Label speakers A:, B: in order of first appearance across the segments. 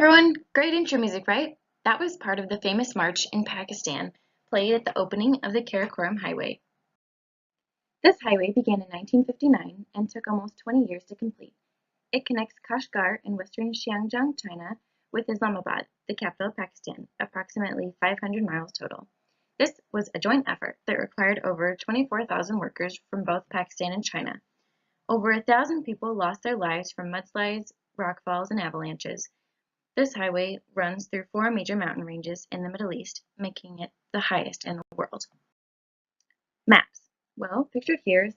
A: everyone, great intro music, right? That was part of the famous march in Pakistan played at the opening of the Karakoram Highway. This highway began in 1959 and took almost 20 years to complete. It connects Kashgar in western Xinjiang, China, with Islamabad, the capital of Pakistan, approximately 500 miles total. This was a joint effort that required over 24,000 workers from both Pakistan and China. Over 1,000 people lost their lives from mudslides, rockfalls, and avalanches. This highway runs through 4 major mountain ranges in the Middle East, making it the highest in the world. Maps. Well, pictured here is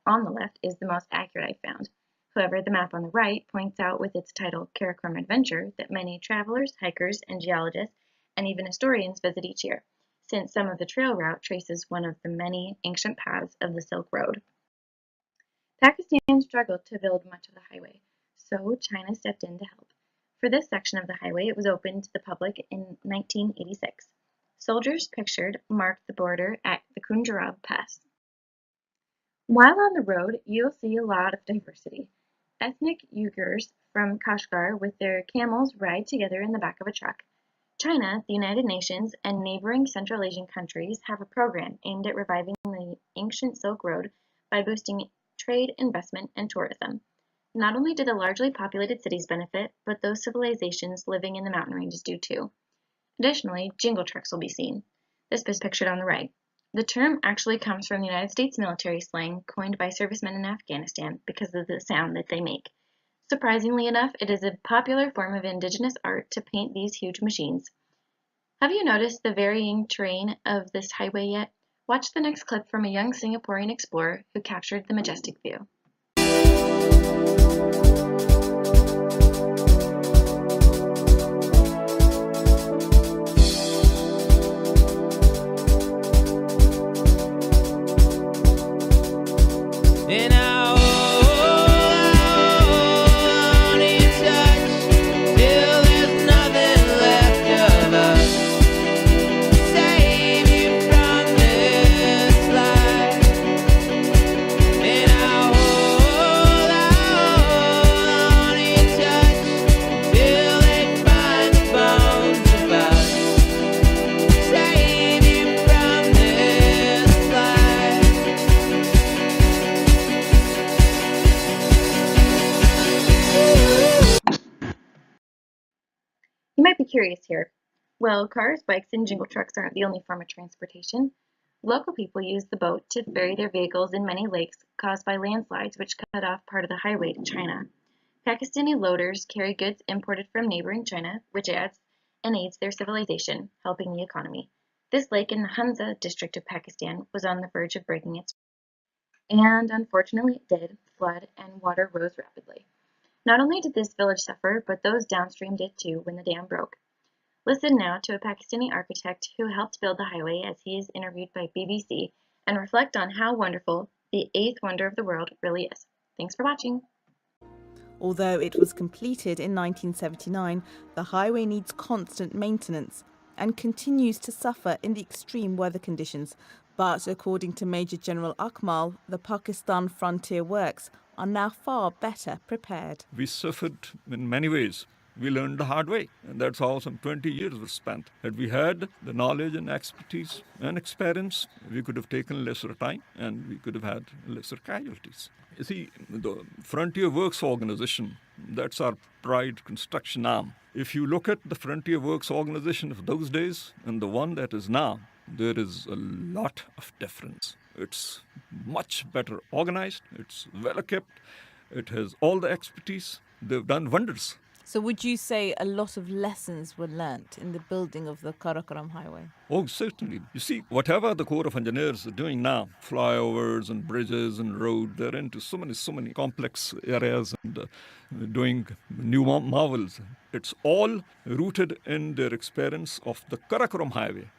A: on the left is the most accurate I found. However, the map on the right points out with its title Karakoram Adventure that many travelers, hikers, and geologists, and even historians visit each year, since some of the trail route traces one of the many ancient paths of the Silk Road. Pakistan struggled to build much of the highway, so China stepped in to help. For this section of the highway, it was opened to the public in 1986. Soldiers pictured marked the border at the Khunjarab Pass. While on the road, you'll see a lot of diversity. Ethnic Uyghurs from Kashgar with their camels ride together in the back of a truck. China, the United Nations, and neighboring Central Asian countries have a program aimed at reviving the ancient Silk Road by boosting trade, investment, and tourism. Not only do the largely populated cities benefit, but those civilizations living in the mountain ranges do too. Additionally, jingle trucks will be seen. This is pictured on the right. The term actually comes from the United States military slang coined by servicemen in Afghanistan because of the sound that they make. Surprisingly enough, it is a popular form of indigenous art to paint these huge machines. Have you noticed the varying terrain of this highway yet? Watch the next clip from a young Singaporean explorer who captured the majestic view. You might be curious here. Well, cars, bikes, and jingle trucks aren't the only form of transportation. Local people use the boat to ferry their vehicles in many lakes caused by landslides which cut off part of the highway to China. Pakistani loaders carry goods imported from neighboring China, which adds and aids their civilization, helping the economy. This lake in the Hunza district of Pakistan was on the verge of breaking its and unfortunately it did flood and water rose rapidly. Not only did this village suffer, but those downstream did too when the dam broke. Listen now to a Pakistani architect who helped build the highway as he is interviewed by BBC and reflect on how wonderful the 8th wonder of the world really is. Thanks for watching.
B: Although it was completed in 1979, the highway needs constant maintenance and continues to suffer in the extreme weather conditions. But according to Major General Akmal, the Pakistan Frontier Works are now far better prepared.
C: We suffered in many ways. We learned the hard way, and that's how some 20 years were spent. Had we had the knowledge and expertise and experience, we could have taken lesser time and we could have had lesser casualties. You see, the Frontier Works organization, that's our pride construction arm. If you look at the Frontier Works organization of those days and the one that is now, there is a lot of difference. It's much better organized, it's well equipped, it has all the expertise. They've done wonders.
B: So would you say a lot of lessons were learnt in the building of the Karakoram Highway?
C: Oh, certainly. You see, whatever the Corps of Engineers are doing now, flyovers and bridges and roads, they're into so many complex areas and doing new marvels. It's all rooted in their experience of the Karakoram Highway.